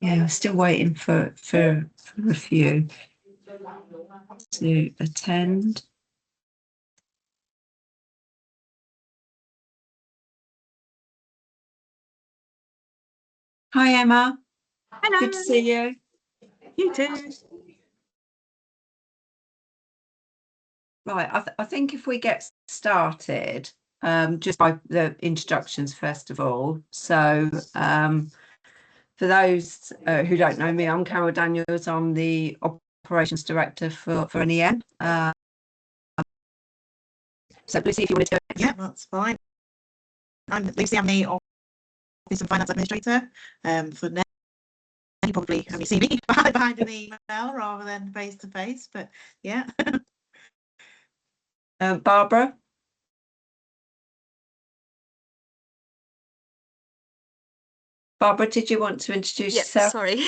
Yeah, I'm still waiting for a few to attend. Hi, Emma. Hello. Good to see you. You too. Right, I think if we get started, just by the introductions first of all. So, for those who don't know me, I'm Carol Daniels. I'm the Operations Director for NEN. So Lucy, if you wanted to go. Yeah, that's fine. I'm Lucy. I'm the Office and Finance Administrator for NEN. You probably only see me behind an email rather than face to face, but yeah. Barbara. Barbara, did you want to introduce yourself? Sorry,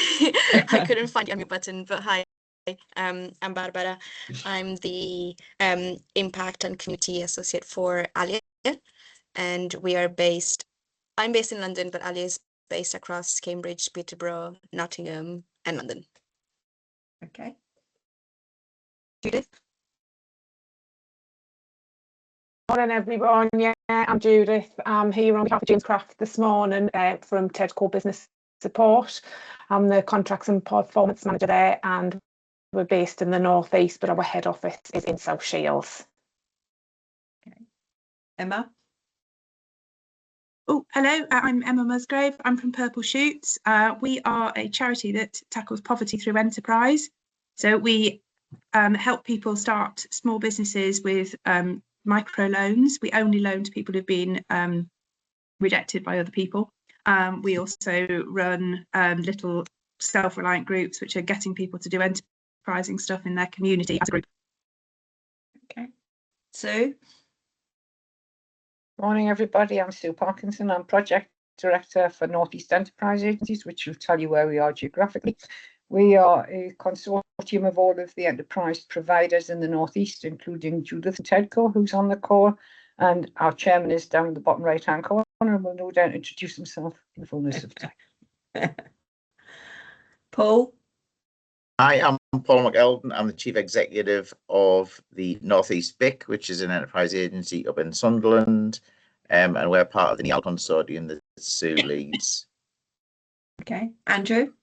I couldn't find the unmute button, but hi, I'm Barbara. I'm the Impact and Community Associate for Alia, and I'm based in London, but Alia is based across Cambridge, Peterborough, Nottingham, and London. Okay. Judith? Morning everyone, yeah, I'm Judith. I'm here on behalf of James Craft this morning from Tedco Business Support. I'm the Contracts and Performance Manager there, and we're based in the North East, but our head office is in South Shields. Okay. Emma? Oh, hello, I'm Emma Musgrave. I'm from Purple Shoots. We are a charity that tackles poverty through enterprise. So we help people start small businesses with micro loans. We only loan to people who've been rejected by other people. We also run little self-reliant groups, which are getting people to do enterprising stuff in their community as a group. Okay. Sue? Morning, everybody. I'm Sue Parkinson. I'm Project Director for North East Enterprise Agencies, which will tell you where we are geographically. We are a consortium of all of the enterprise providers in the North East, including Judith and Tedco, who's on the call, and our chairman is down in the bottom right-hand corner and will no doubt introduce himself in the fullness of time. Paul? Hi, I'm Paul McElden. I'm the Chief Executive of the North East BIC, which is an enterprise agency up in Sunderland, and we're part of the NEAL consortium that Sue leads. Okay. Andrew?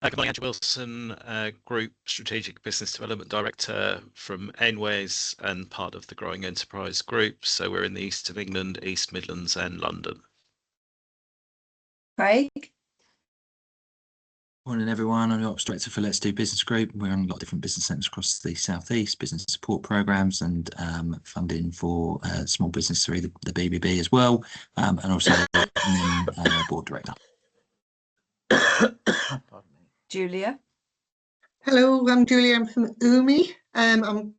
Good morning, Andrew Wilson, Group Strategic Business Development Director from Enways and part of the Growing Enterprise Group. So we're in the east of England, East Midlands and London. Craig? Morning everyone, I'm the Ops Director for Let's Do Business Group. We're on a lot of different business centres across the South East, business support programmes and funding for small business through the BBB as well, and also NEN Board Director. Julia? Hello, I'm Julia. I'm from UMI. I'm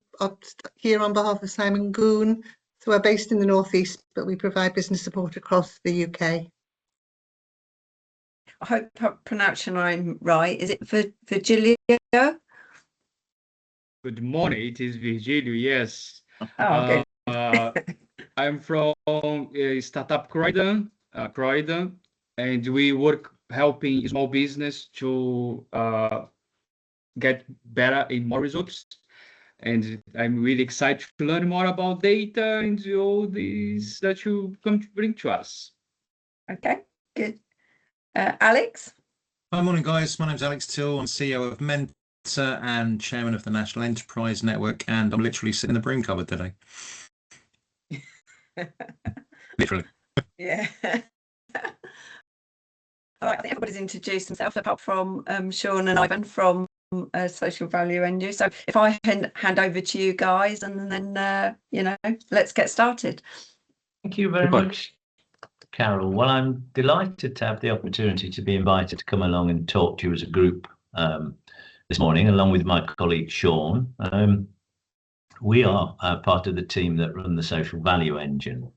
here on behalf of Simon Goon. So we're based in the North East, but we provide business support across the UK. I hope I pronounced your name right. Is it for Virgilia? Good morning. It is Virgilio. Yes. Oh, good. I'm from startup Croydon, and we work helping small business to get better and more results. And I'm really excited to learn more about data and all these that you come to bring to us. Okay, good. Alex? Hi, morning guys. My name's Alex Till. I'm CEO of Mentor and Chairman of the National Enterprise Network, and I'm literally sitting in the broom cupboard today. Literally. Yeah. All right, I think everybody's introduced themselves apart from Sean and Ivan from Social Value NU. So if I hand over to you guys and then, let's get started. Thank you very much, Carol. Well, I'm delighted to have the opportunity to be invited to come along and talk to you as a group this morning, along with my colleague Sean. We are part of the team that run the Social Value Engine.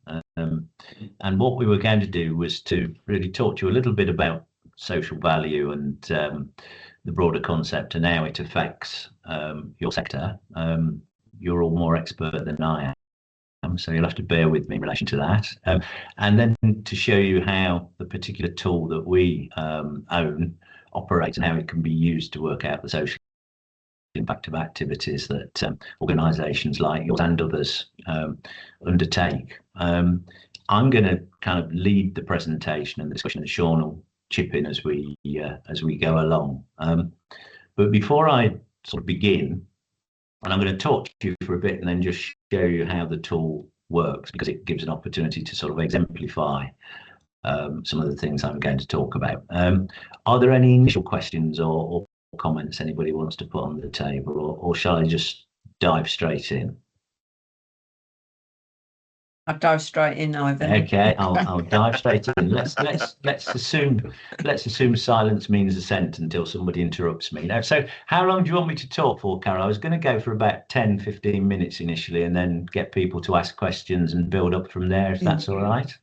And what we were going to do was to really talk to you a little bit about social value and the broader concept and how it affects your sector. You're all more expert than I so you'll have to bear with me in relation to that. And then to show you how the particular tool that we own operates and how it can be used to work out the social impact of activities that organisations like yours and others undertake. I'm going to kind of lead the presentation and the discussion, and Sean will chip in as we go along. But before I sort of begin, and I'm going to talk to you for a bit and then just show you how the tool works, because it gives an opportunity to sort of exemplify some of the things I'm going to talk about. Are there any initial questions or comments anybody wants to put on the table, or shall I just dive straight in? I'll dive straight in, Ivan. Okay, I'll dive straight in. Let's assume silence means assent until somebody interrupts me. Now, so how long do you want me to talk for, Carol? I was going to go for about 10-15 minutes initially, and then get people to ask questions and build up from there, if that's all right.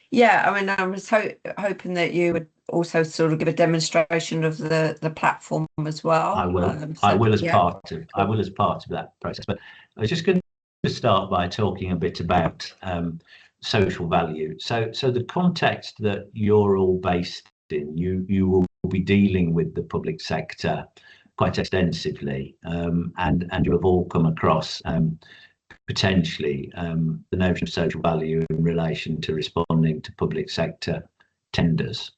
Yeah, I mean, I was hoping that you would also sort of give a demonstration of the platform as well. I will. I will as part of that process. But I was just going to start by talking a bit about social value. So the context that you're all based in, you will be dealing with the public sector quite extensively, and you have all come across potentially the notion of social value in relation to responding to public sector tenders.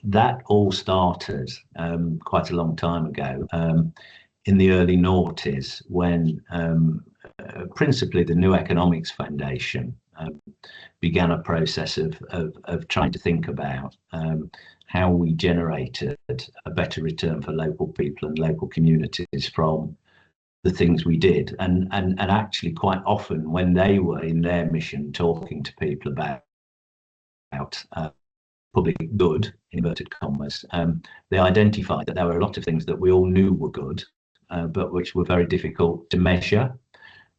That all started quite a long time ago, in the early noughties, when principally the New Economics Foundation began a process of trying to think about how we generated a better return for local people and local communities from the things we did, and actually quite often when they were in their mission talking to people about public good, in inverted commas, they identified that there were a lot of things that we all knew were good, but which were very difficult to measure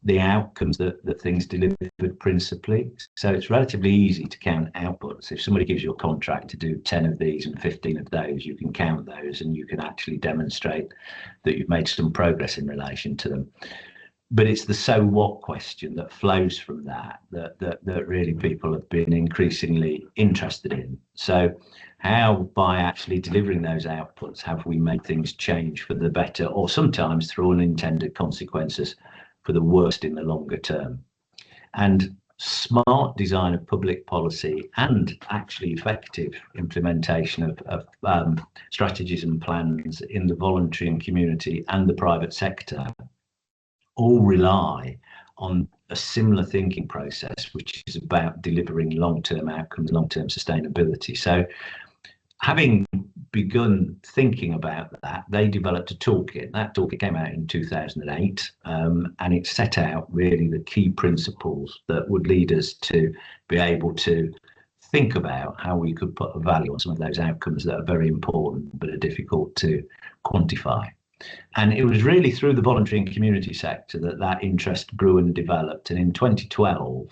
the outcomes that things delivered principally. So it's relatively easy to count outputs. If somebody gives you a contract to do 10 of these and 15 of those, you can count those and you can actually demonstrate that you've made some progress in relation to them. But it's the so what question that flows from that really people have been increasingly interested in. So how, by actually delivering those outputs, have we made things change for the better, or sometimes through unintended consequences for the worst in the longer term? And smart design of public policy and actually effective implementation of strategies and plans in the voluntary and community and the private sector all rely on a similar thinking process, which is about delivering long-term outcomes, long-term sustainability. So having begun thinking about that, they developed a toolkit. That toolkit came out in 2008, and it set out really the key principles that would lead us to be able to think about how we could put a value on some of those outcomes that are very important but are difficult to quantify. And it was really through the voluntary and community sector that interest grew and developed. And in 2012,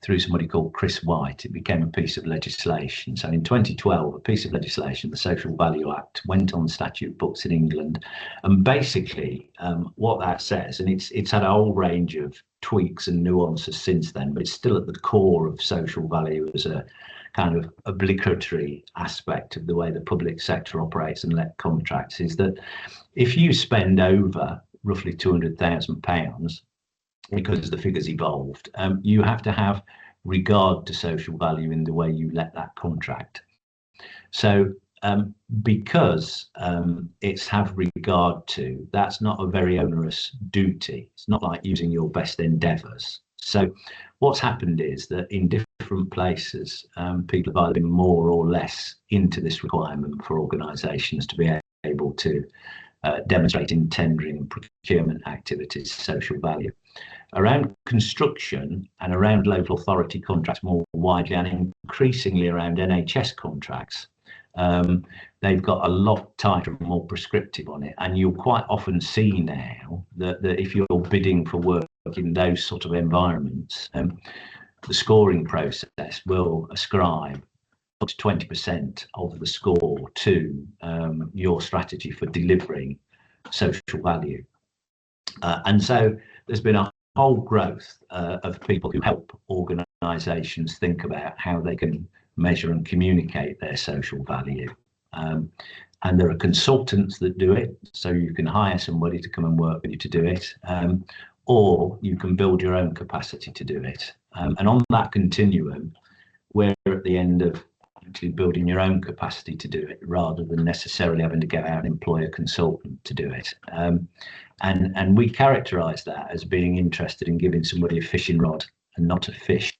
through somebody called Chris White, it became a piece of legislation. So in 2012, a piece of legislation, the Social Value Act, went on statute books in England. And basically what that says, and it's had a whole range of tweaks and nuances since then, but it's still at the core of social value as a kind of obligatory aspect of the way the public sector operates and let contracts, is that if you spend over roughly £200,000, because the figures evolved, you have to have regard to social value in the way you let that contract. So because it's have regard to, that's not a very onerous duty. It's not like using your best endeavours. So what's happened is that in different places, people have either been more or less into this requirement for organisations to be able to demonstrate in tendering and procurement activities social value. Around construction and around local authority contracts more widely, and increasingly around NHS contracts, they've got a lot tighter and more prescriptive on it. And you'll quite often see now that if you're bidding for work in those sort of environments, the scoring process will ascribe up to 20% of the score to your strategy for delivering social value. And so there's been a whole growth of people who help organisations think about how they can measure and communicate their social value. And there are consultants that do it, so you can hire somebody to come and work with you to do it, or you can build your own capacity to do it. And on that continuum, we're at the end of actually building your own capacity to do it, rather than necessarily having to go out and employ a consultant to do it. And we characterise that as being interested in giving somebody a fishing rod and not a fish,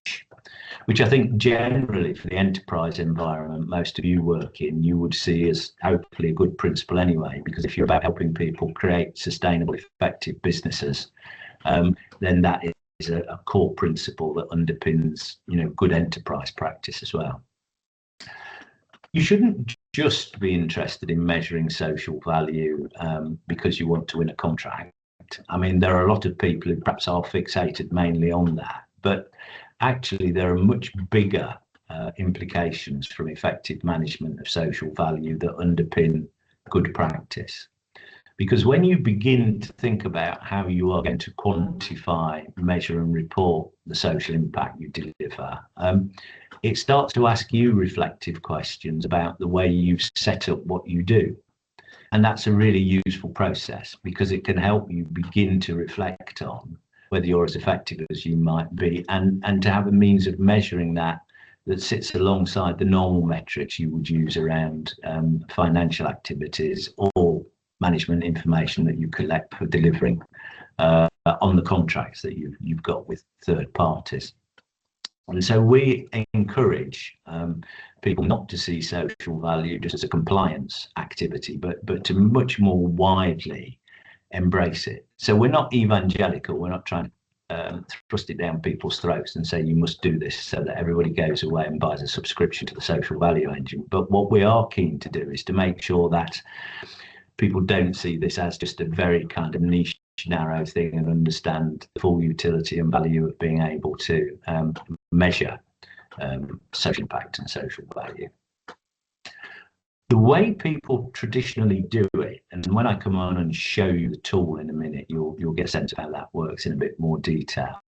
which I think generally for the enterprise environment most of you work in, you would see as hopefully a good principle anyway, because if you're about helping people create sustainable, effective businesses, then that is a core principle that underpins, you know, good enterprise practice as well. You shouldn't just be interested in measuring social value because you want to win a contract. I mean, there are a lot of people who perhaps are fixated mainly on that, but actually there are much bigger implications from effective management of social value that underpin good practice. Because when you begin to think about how you are going to quantify, measure and report the social impact you deliver, it starts to ask you reflective questions about the way you've set up what you do. And that's a really useful process, because it can help you begin to reflect on whether you're as effective as you might be, and to have a means of measuring that sits alongside the normal metrics you would use around financial activities or management information that you collect for delivering on the contracts that you've got with third parties. And so we encourage people not to see social value just as a compliance activity, but to much more widely embrace it. So we're not evangelical, we're not trying to thrust it down people's throats and say you must do this so that everybody goes away and buys a subscription to the social value engine. But what we are keen to do is to make sure that people don't see this as just a very kind of niche, narrow thing, and understand the full utility and value of being able to measure social impact and social value. The way people traditionally do it, and when I come on and show you the tool in a minute, you'll get a sense of how that works in a bit more detail,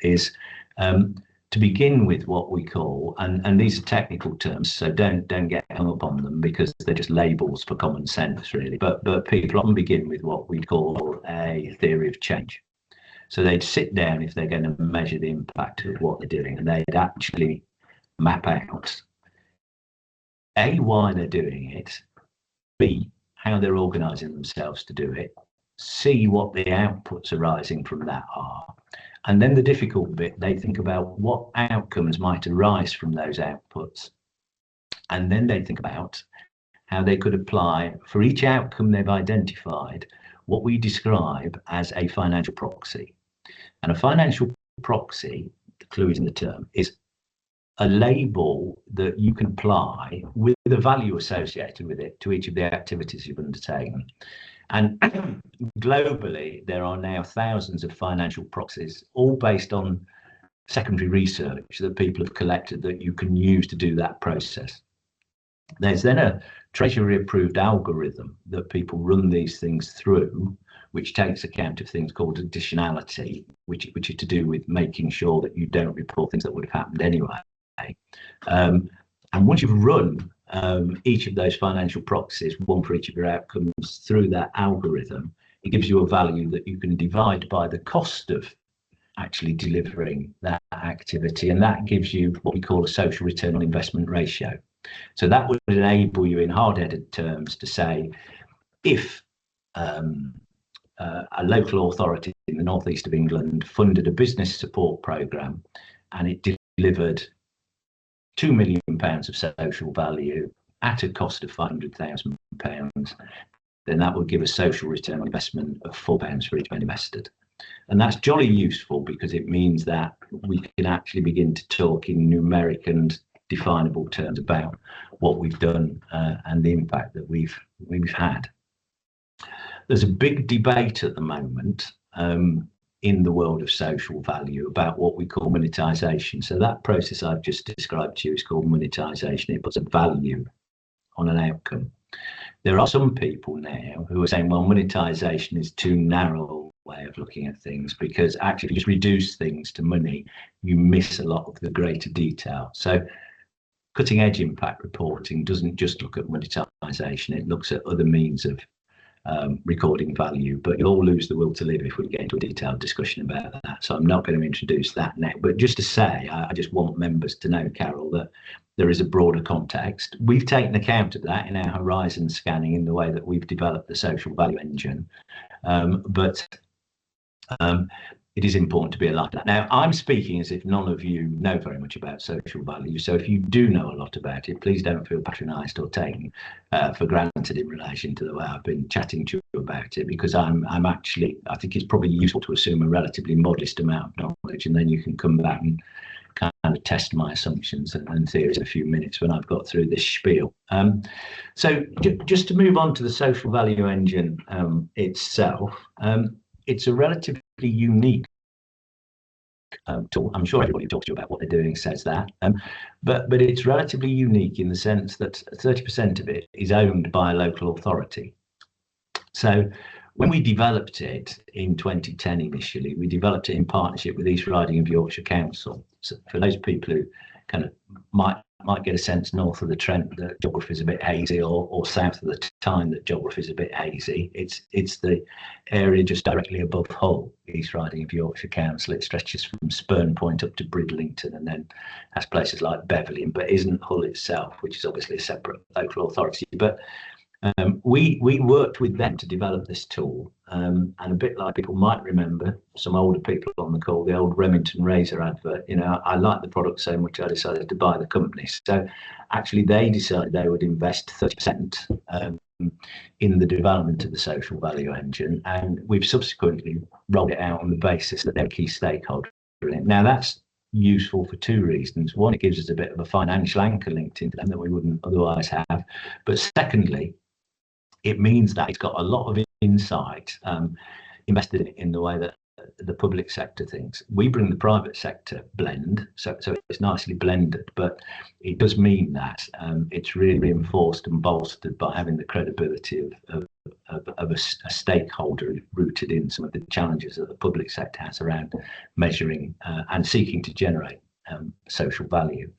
is to begin with what we call, and these are technical terms, so don't get hung up on them because they're just labels for common sense really, but people often begin with what we call a theory of change. So they'd sit down if they're going to measure the impact of what they're doing, and they'd actually map out A, why they're doing it, B, how they're organising themselves to do it, C, what the outputs arising from that are. And then the difficult bit, they think about what outcomes might arise from those outputs. And then they think about how they could apply, for each outcome they've identified, what we describe as a financial proxy. And a financial proxy, the clue is in the term, is a label that you can apply with the value associated with it to each of the activities you've undertaken. And globally, there are now thousands of financial proxies, all based on secondary research that people have collected that you can use to do that process. There's then a Treasury-approved algorithm that people run these things through, which takes account of things called additionality, which is to do with making sure that you don't report things that would have happened anyway. And once you've run each of those financial proxies, one for each of your outcomes, through that algorithm, it gives you a value that you can divide by the cost of actually delivering that activity, and that gives you what we call a social return on investment ratio. So that would enable you in hard-headed terms to say, if a local authority in the northeast of England funded a business support programme and it delivered £2 million of social value at a cost of £500,000, then that would give a social return on investment of £4 for each penny invested. And that's jolly useful because it means that we can actually begin to talk in numeric and definable terms about what we've done and the impact that we've had. There's a big debate at the moment in the world of social value about what we call monetisation. So that process I've just described to you is called monetisation. It puts a value on an outcome. There are some people now who are saying, well, monetisation is too narrow way of looking at things, because actually if you just reduce things to money, you miss a lot of the greater detail. So cutting edge impact reporting doesn't just look at monetization, it looks at other means of recording value, but you'll all lose the will to live if we get into a detailed discussion about that. So I'm not going to introduce that now, but just to say, I just want members to know, Carol, that there is a broader context. We've taken account of that in our horizon scanning in the way that we've developed the social value engine, but it is important to be alive to that. Now, I'm speaking as if none of you know very much about social value. So if you do know a lot about it, please don't feel patronised or taken for granted in relation to the way I've been chatting to you about it, because I'm actually, I think it's probably useful to assume a relatively modest amount of knowledge, and then you can come back and kind of test my assumptions and theories in a few minutes when I've got through this spiel. So just to move on to the social value engine itself, it's a relatively unique tool. I'm sure everybody who talks to you about what they're doing says that, but it's relatively unique in the sense that 30% of it is owned by a local authority. So when we developed it in 2010 initially, we developed it in partnership with East Riding of Yorkshire Council. So for those people who kind of might get a sense north of the Trent that geography is a bit hazy, or south of the Tyne that geography is a bit hazy, it's the area just directly above Hull, East Riding of Yorkshire Council. It stretches from Spurn Point up to Bridlington, and then has places like Beverley, but isn't Hull itself, which is obviously a separate local authority. But we worked with them to develop this tool, and a bit like people might remember, some older people on the call, the old Remington Razor advert. You know, I liked the product so much I decided to buy the company. So actually they decided they would invest 30% in the development of the social value engine, and we've subsequently rolled it out on the basis that they're a key stakeholder in it. Now that's useful for two reasons. One, it gives us a bit of a financial anchor linked into them that we wouldn't otherwise have, but secondly, it means that it's got a lot of insight invested in the way that the public sector thinks. We bring the private sector blend, so it's nicely blended, but it does mean that it's really reinforced and bolstered by having the credibility of a stakeholder rooted in some of the challenges that the public sector has around measuring and seeking to generate social value.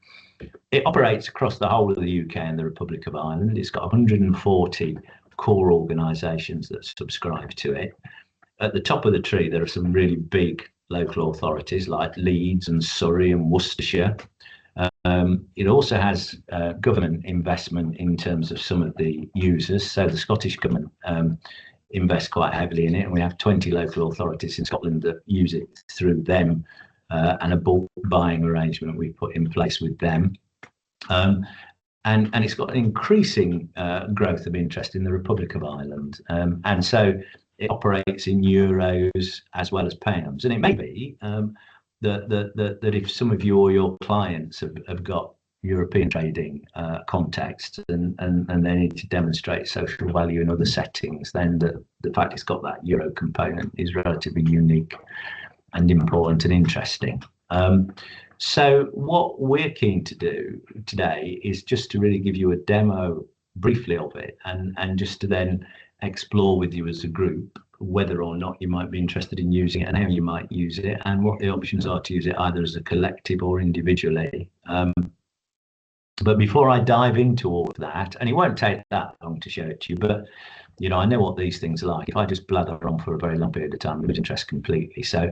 It operates across the whole of the UK and the Republic of Ireland. It's got 140 core organisations that subscribe to it. At the top of the tree, there are some really big local authorities like Leeds and Surrey and Worcestershire. It also has government investment in terms of some of the users. So the Scottish Government invests quite heavily in it, and we have 20 local authorities in Scotland that use it through them, and a bulk buying arrangement we've put in place with them. And it's got an increasing growth of interest in the Republic of Ireland. And so it operates in euros as well as pounds. And it may be that if some of you or your clients have got European trading context and they need to demonstrate social value in other settings, then the fact it's got that euro component is relatively unique and important and interesting. So what we're keen to do today is just to really give you a demo briefly of it, and just to then explore with you as a group whether or not you might be interested in using it and how you might use it, and what the options are to use it either as a collective or individually. But before I dive into all of that, and it won't take that long to show it to you, but you know, I know what these things are like. If I just blather on for a very long period of time, I lose interest completely. So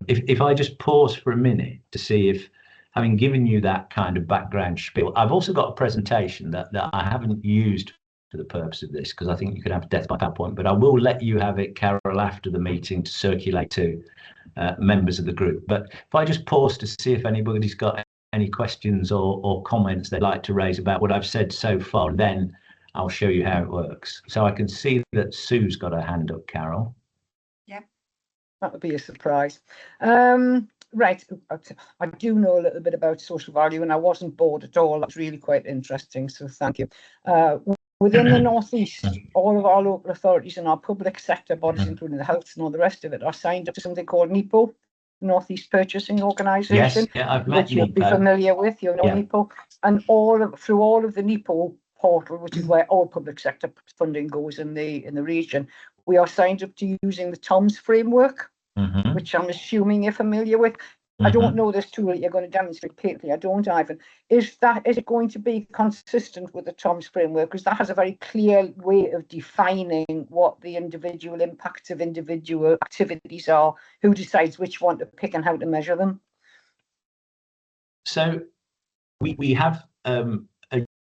if I just pause for a minute to see if, having given you that kind of background spiel, I've also got a presentation that I haven't used for the purpose of this, because I think you could have death by PowerPoint, but I will let you have it, Carol, after the meeting to circulate to members of the group. But if I just pause to see if anybody's got any questions or comments they'd like to raise about what I've said so far, then I'll show you how it works. So I can see that Sue's got her hand up, Carol. Yeah, that would be a surprise. Right, I do know a little bit about social value, and I wasn't bored at all. That's really quite interesting, so thank you. Within the North East, all of our local authorities and our public sector bodies, including the health and all the rest of it, are signed up to something called NEPO, North East Purchasing Organisation, yes, yeah, I've met which you'll be familiar with. You know, yeah. NEPO, and through all of the NEPO portal, which is where all public sector funding goes in the region, we are signed up to using the TOMS framework, which I'm assuming you're familiar with. I don't know this tool that you're going to demonstrate particularly. I don't, Ivan. Is it going to be consistent with the TOMS framework? Because that has a very clear way of defining what the individual impacts of individual activities are, who decides which one to pick and how to measure them. So we have a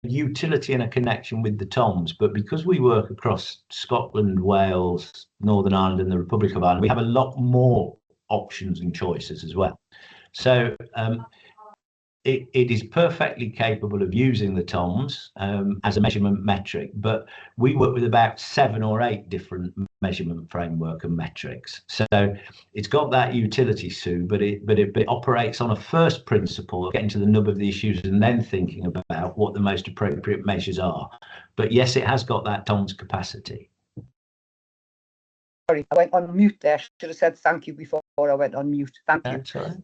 utility and a connection with the TOMS, but because we work across Scotland, Wales, Northern Ireland and the Republic of Ireland, we have a lot more options and choices as well. So it is perfectly capable of using the TOMS as a measurement metric, but we work with about 7 or 8 different measurement framework and metrics. So it's got that utility, Sue, but it operates on a first principle of getting to the nub of the issues and then thinking about what the most appropriate measures are. But yes, it has got that TOMS capacity. Sorry, I went on mute there. Should have said thank you before I went on mute. Thank you. That's all right.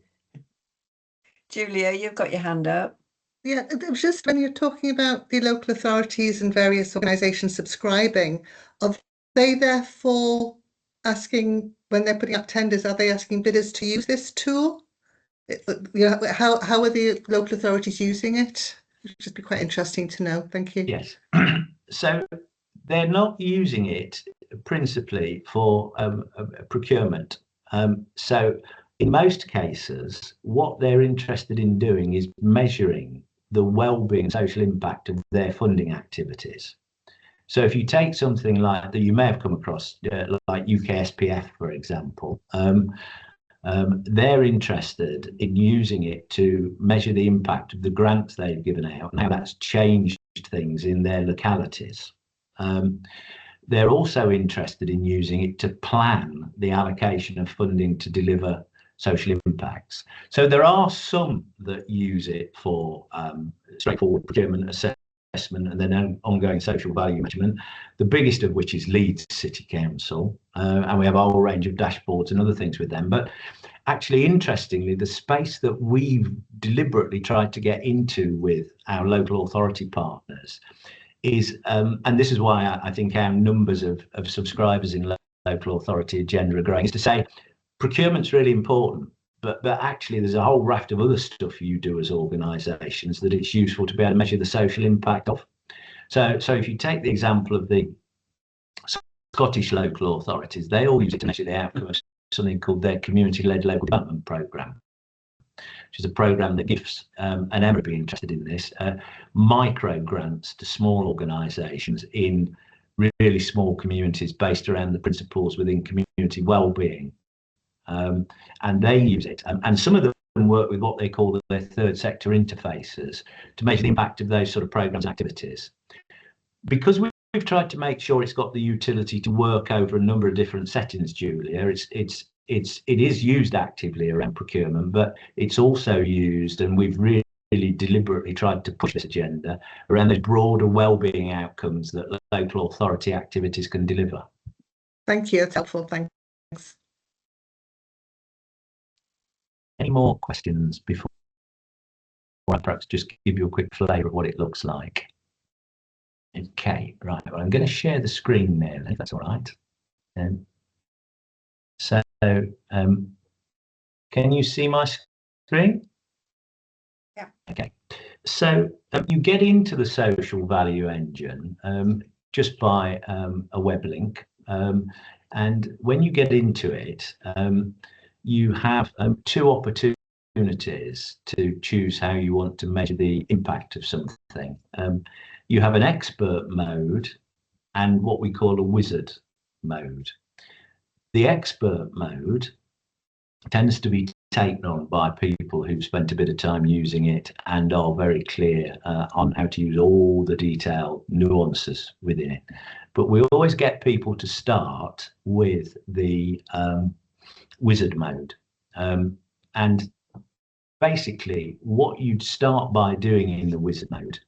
Julia, you've got your hand up. Yeah, it was just when you're talking about the local authorities and various organisations subscribing, are they therefore asking, when they're putting up tenders, are they asking bidders to use this tool? How are the local authorities using it? It would just be quite interesting to know. Thank you. Yes. So they're not using it principally for procurement. So in most cases, what they're interested in doing is measuring the well-being and social impact of their funding activities. So if you take something like that you may have come across, like UKSPF, for example, they're interested in using it to measure the impact of the grants they've given out and how that's changed things in their localities. They're also interested in using it to plan the allocation of funding to deliver social impacts. So there are some that use it for straightforward procurement assessment and then ongoing social value measurement, the biggest of which is Leeds City Council, and we have a whole range of dashboards and other things with them. But actually, interestingly, the space that we've deliberately tried to get into with our local authority partners is, and this is why I think our numbers of subscribers in local authority agenda are growing, is to say procurement's really important, but actually there's a whole raft of other stuff you do as organisations that it's useful to be able to measure the social impact of. So if you take the example of the Scottish local authorities, they all use it to measure the outcome of something called their community-led local development programme, which is a programme that gives, and Emma would be interested in this, micro grants to small organisations in really small communities based around the principles within community wellbeing. And they use it, and some of them work with what they call their third sector interfaces to measure the impact of those sort of programs and activities. Because we've tried to make sure it's got the utility to work over a number of different settings, Julia, it is used actively around procurement, but it's also used, and we've really deliberately tried to push this agenda around those broader wellbeing outcomes that local authority activities can deliver. Thank you, that's helpful, thanks. Any more questions before I perhaps just give you a quick flavour of what it looks like? Okay, right, well, I'm going to share the screen now, if that's all right. Can you see my screen? Yeah. Okay, so you get into the social value engine just by a web link, and when you get into it, you have 2 opportunities to choose how you want to measure the impact of something. You have an expert mode and what we call a wizard mode. The expert mode tends to be taken on by people who've spent a bit of time using it and are very clear on how to use all the detailed nuances within it. But we always get people to start with the wizard mode. And basically what you'd start by doing in the wizard mode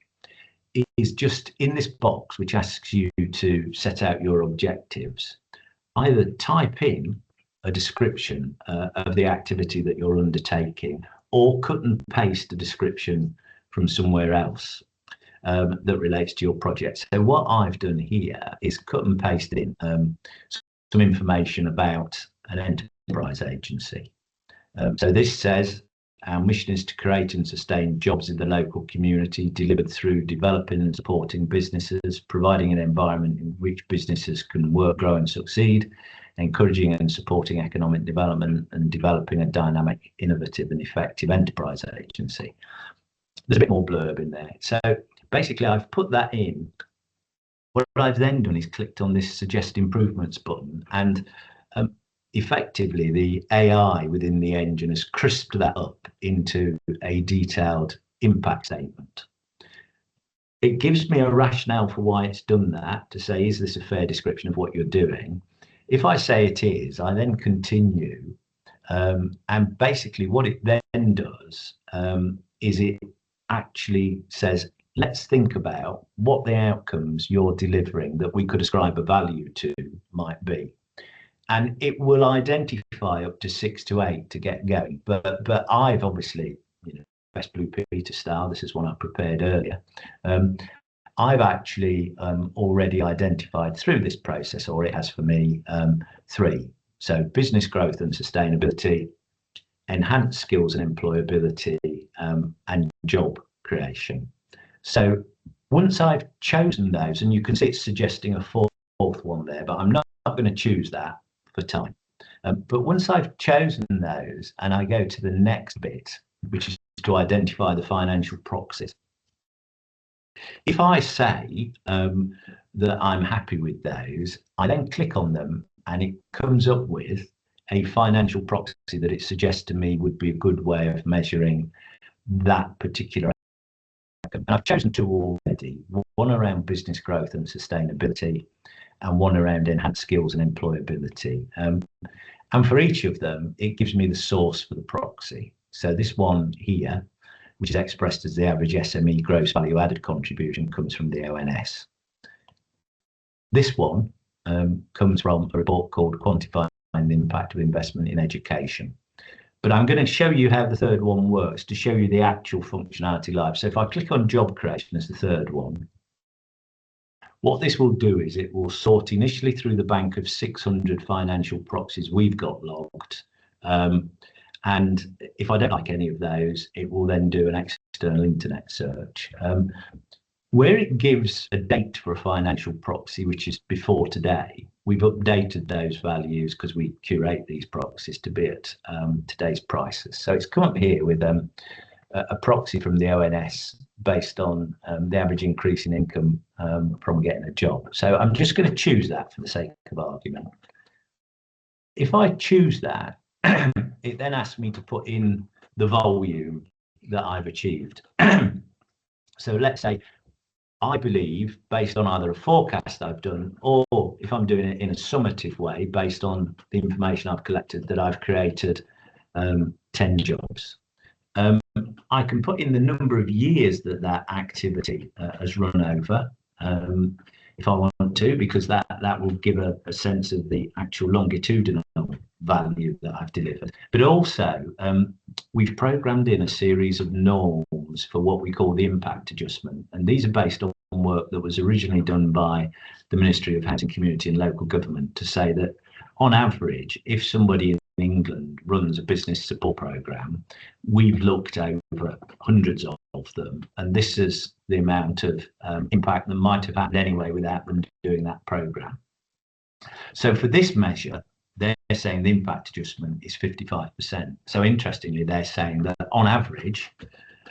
is just in this box, which asks you to set out your objectives, either type in a description of the activity that you're undertaking, or cut and paste a description from somewhere else that relates to your project. So what I've done here is cut and paste in some information about an enterprise agency. So this says, our mission is to create and sustain jobs in the local community, delivered through developing and supporting businesses, providing an environment in which businesses can work, grow and succeed, encouraging and supporting economic development, and developing a dynamic, innovative and effective enterprise agency. There's a bit more blurb in there. So basically I've put that in. What I've then done is clicked on this suggest improvements button, and effectively the AI within the engine has crisped that up into a detailed impact statement. It gives me a rationale for why it's done that, to say, is this a fair description of what you're doing? If I say it is, I then continue, and basically what it then does is it actually says, let's think about what the outcomes you're delivering that we could ascribe a value to might be. And it will identify up to 6 to 8 to get going. But I've obviously, best Blue Peter style, this is one I prepared earlier. I've actually already identified through this process, or it has for me, 3. So business growth and sustainability, enhanced skills and employability, and job creation. So once I've chosen those, and you can see it's suggesting a fourth one there, but I'm not going to choose that for time. But once I've chosen those and I go to the next bit, which is to identify the financial proxies. If I say that I'm happy with those, I then click on them and it comes up with a financial proxy that it suggests to me would be a good way of measuring that particular outcome. And I've chosen 2 already, one around business growth and sustainability, and one around enhanced skills and employability. And for each of them, it gives me the source for the proxy. So this one here, which is expressed as the average SME gross value added contribution, comes from the ONS. This one comes from a report called Quantifying the Impact of Investment in Education. But I'm going to show you how the third one works to show you the actual functionality live. So if I click on job creation as the third one, what this will do is it will sort initially through the bank of 600 financial proxies we've got logged. And if I don't like any of those, it will then do an external internet search. Where it gives a date for a financial proxy, which is before today, we've updated those values because we curate these proxies to be at today's prices. So it's come up here with a proxy from the ONS based on the average increase in income from getting a job. So I'm just going to choose that for the sake of argument. If I choose that, it then asks me to put in the volume that I've achieved. So let's say I believe, based on either a forecast I've done, or if I'm doing it in a summative way, based on the information I've collected, that I've created 10 jobs. I can put in the number of years that that activity has run over, if I want to, because that will give a sense of the actual longitudinal value that I've delivered. But also, we've programmed in a series of norms for what we call the impact adjustment. And these are based on work that was originally done by the Ministry of Housing, Community and Local Government to say that, on average, if somebody in England runs a business support programme, we've looked over hundreds of them, and this is the amount of impact that might have happened anyway without them doing that programme. So for this measure, they're saying the impact adjustment is 55%. So interestingly, they're saying that on average,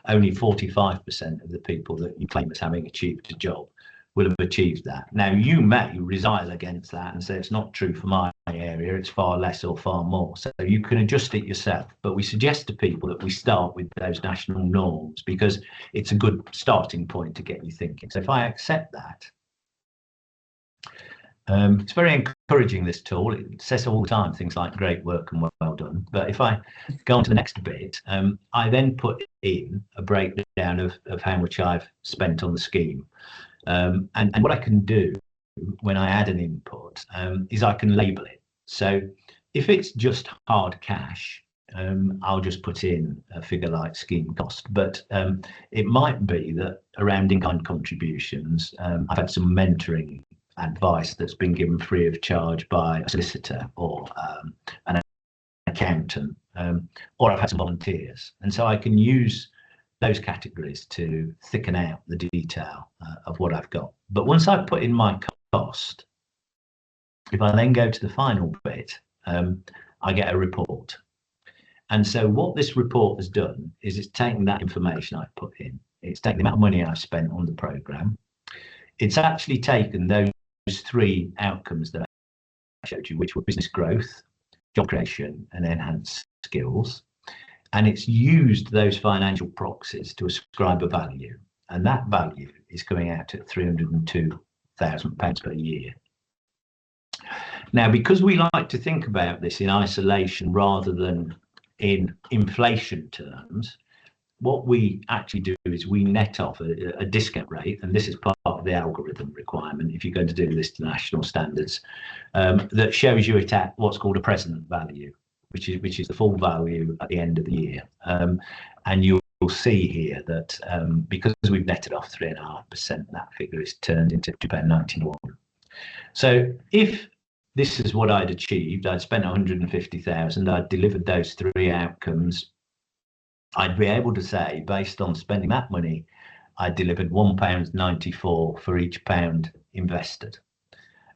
only 45% of the people that you claim as having achieved a job will have achieved that. Now, you may resile against that and say it's not true for my area, it's far less or far more. So you can adjust it yourself. But we suggest to people that we start with those national norms because it's a good starting point to get you thinking. So if I accept that, it's very encouraging, this tool. It says all the time things like great work and well done. But if I go on to the next bit, I then put in a breakdown of how much I've spent on the scheme. And what I can do when I add an input is I can label it. So if it's just hard cash, I'll just put in a figure like scheme cost. But it might be that around in-kind contributions, I've had some mentoring advice that's been given free of charge by a solicitor or an accountant, or I've had some volunteers. And so I can use those categories to thicken out the detail of what I've got. But once I've put in my cost, if I then go to the final bit, I get a report. And so what this report has done is it's taken that information I've put in, it's taken the amount of money I've spent on the programme, it's actually taken those 3 outcomes that I showed you, which were business growth, job creation and enhanced skills, and it's used those financial proxies to ascribe a value, and that value is coming out at £302,000 per year. Now, because we like to think about this in isolation rather than in inflation terms, what we actually do is we net off a discount rate, and this is part of the algorithm requirement if you're going to do this to national standards, that shows you it at what's called a present value, which is the full value at the end of the year. And you'll see here that because we've netted off 3.5%, that figure is turned into £2.91. So if this is what I'd achieved, I'd spent 150,000, I'd delivered those 3 outcomes, I'd be able to say, based on spending that money, I delivered £1.94 for each pound invested.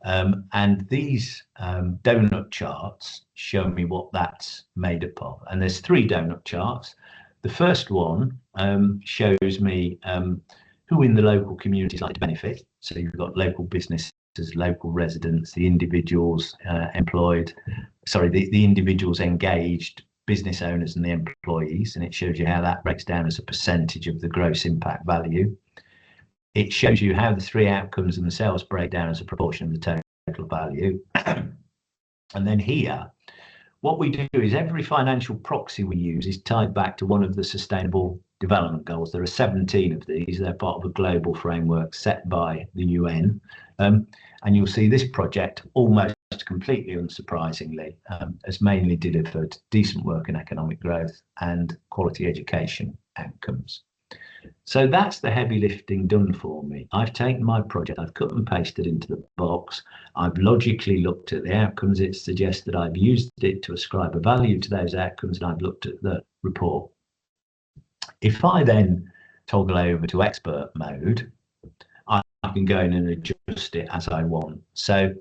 And these donut charts show me what that's made up of. And there's 3 donut charts. The first one shows me who in the local community is likely to benefit. So you've got local businesses, local residents, the individuals employed, sorry, the individuals engaged, business owners and the employees, and it shows you how that breaks down as a percentage of the gross impact value. It shows you how the 3 outcomes and the sales break down as a proportion of the total value. And then here, what we do is every financial proxy we use is tied back to one of the Sustainable Development Goals. There are 17 of these. They're part of a global framework set by the UN. And you'll see this project, almost completely unsurprisingly, has mainly delivered decent work and economic growth and quality education outcomes. So that's the heavy lifting done for me. I've taken my project, I've cut and pasted into the box, I've logically looked at the outcomes it suggested, I've used it to ascribe a value to those outcomes, and I've looked at the report. If I then toggle over to expert mode, I can go in and adjust it as I want. So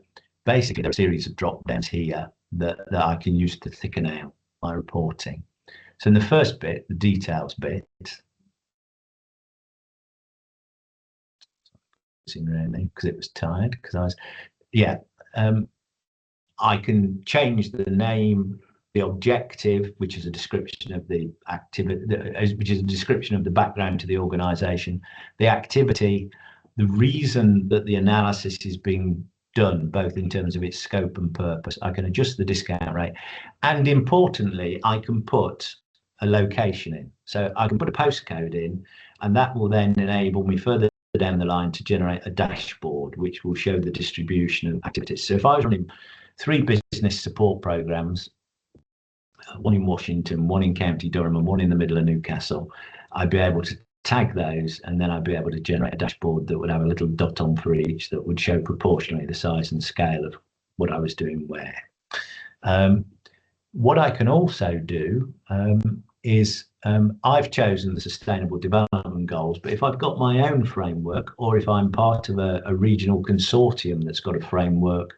basically there are a series of drop downs here that I can use to thicken out my reporting. So in the first bit, the details bit, because it was tired, because I was, I can change the name, the objective, which is a description of the activity, which is a description of the background to the organisation, the activity, the reason that the analysis is being done, both in terms of its scope and purpose. I can adjust the discount rate, and importantly, I can put a location in. So I can put a postcode in, and that will then enable me further down the line to generate a dashboard which will show the distribution of activities. So if I was running 3 business support programs, one in Washington, one in County Durham and one in the middle of Newcastle, I'd be able to tag those, and then I'd be able to generate a dashboard that would have a little dot on for each that would show proportionally the size and scale of what I was doing where. What I can also do is I've chosen the Sustainable Development Goals, but if I've got my own framework, or if I'm part of a regional consortium that's got a framework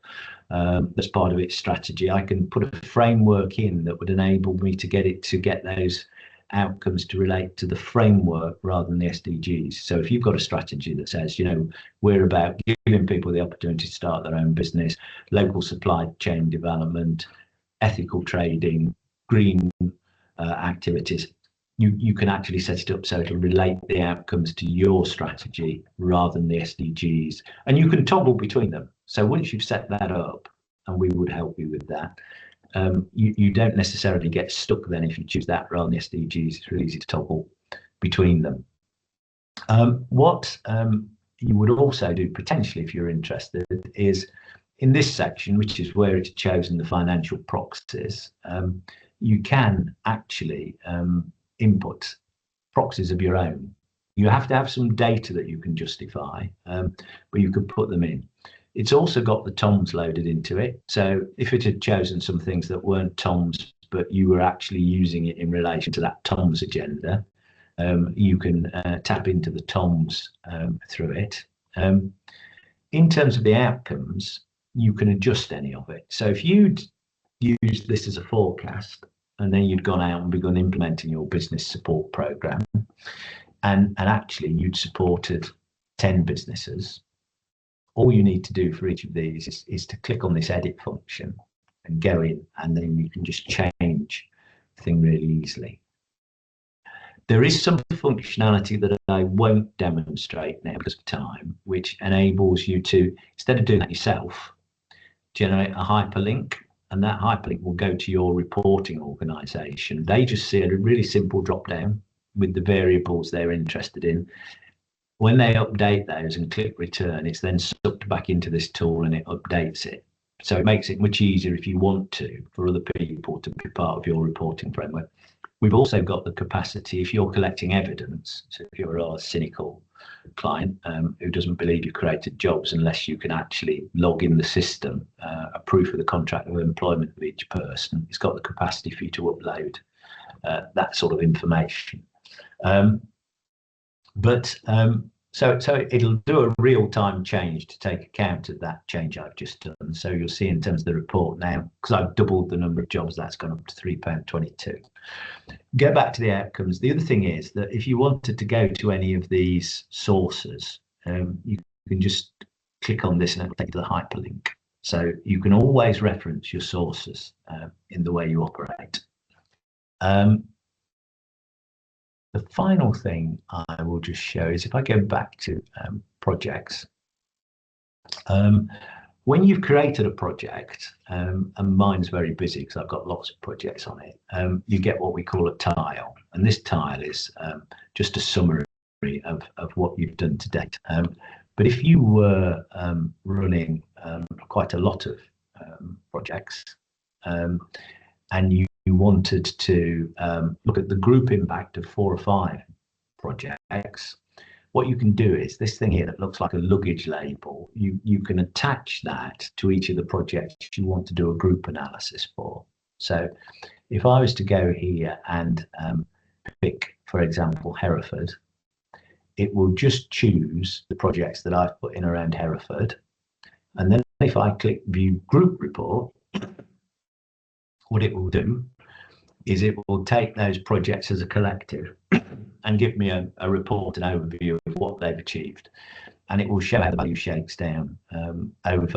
that's part of its strategy, I can put a framework in that would enable me to get those outcomes to relate to the framework rather than the SDGs. So if you've got a strategy that says, we're about giving people the opportunity to start their own business, local supply chain development, ethical trading, green activities, you can actually set it up so it'll relate the outcomes to your strategy rather than the SDGs, and you can toggle between them. So once you've set that up, and we would help you with that, you don't necessarily get stuck then if you choose that rather than the SDGs. It's really easy to toggle between them. What you would also do potentially, if you're interested, is in this section, which is where it's chosen the financial proxies, you can actually input proxies of your own. You have to have some data that you can justify, but you could put them in. It's also got the TOMs loaded into it. So if it had chosen some things that weren't TOMs, but you were actually using it in relation to that TOMs agenda, you can tap into the TOMs through it. In terms of the outcomes, you can adjust any of it. So if you'd used this as a forecast, and then you'd gone out and begun implementing your business support program, and actually you'd supported 10 businesses, all you need to do for each of these is to click on this edit function and go in, and then you can just change the thing really easily. There is some functionality that I won't demonstrate now because of time, which enables you to, instead of doing that yourself, generate a hyperlink, and that hyperlink will go to your reporting organization. They just see a really simple drop down with the variables they're interested in. When they update those and click return, it's then sucked back into this tool and it updates it. So it makes it much easier if you want to, for other people to be part of your reporting framework. We've also got the capacity, if you're collecting evidence, so if you're a cynical client who doesn't believe you created jobs unless you can actually log in the system, a proof of the contract of employment of each person, it's got the capacity for you to upload that sort of information. So it'll do a real-time change to take account of that change I've just done. So you'll see in terms of the report now, because I've doubled the number of jobs, that's gone up to £3.22. Go back to the outcomes. The other thing is that if you wanted to go to any of these sources, you can just click on this and it'll take you to the hyperlink. So you can always reference your sources in the way you operate. The final thing I will just show is if I go back to projects. When you've created a project, and mine's very busy because I've got lots of projects on it, you get what we call a tile. And this tile is just a summary of what you've done to date. But if you were running quite a lot of projects and you wanted to look at the group impact of 4 or 5 projects, what you can do is this thing here that looks like a luggage label, you can attach that to each of the projects you want to do a group analysis for. So if I was to go here and pick, for example, Hereford, it will just choose the projects that I've put in around Hereford. And then if I click view group report, what it will do is it will take those projects as a collective and give me a report, an overview of what they've achieved. And it will show how the value shakes down over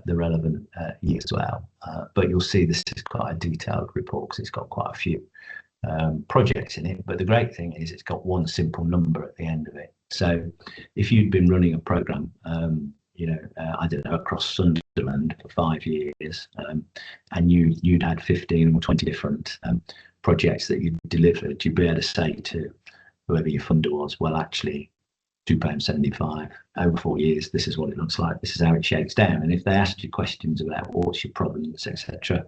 the relevant years as well. But you'll see this is quite a detailed report because it's got quite a few projects in it. But the great thing is it's got one simple number at the end of it. So if you'd been running a program, I don't know, across Sunderland for 5 years, and you'd had 15 or 20 different projects that you delivered, you'd be able to say to whoever your funder was, well, actually, £2.75 over 4 years, this is what it looks like, this is how it shakes down. And if they asked you questions about what's your provenance, etc.,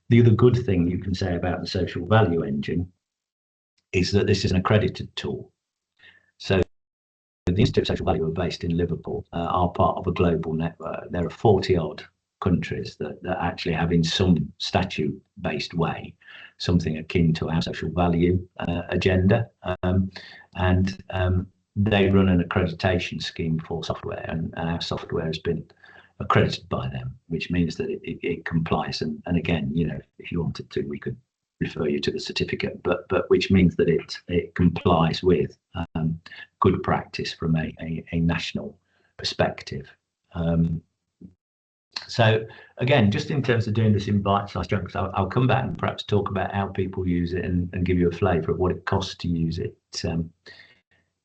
the other good thing you can say about the social value engine is that this is an accredited tool. So the Institute of Social Value are based in Liverpool, are part of a global network. There are 40 odd countries that actually have in some statute-based way something akin to our social value agenda. And they run an accreditation scheme for software, and our software has been accredited by them, which means that it complies. And again, if you wanted to, we could refer you to the certificate, but which means that it complies with good practice from a national perspective. So again, just in terms of doing this in bite-sized chunks, I'll come back and perhaps talk about how people use it and give you a flavour of what it costs to use it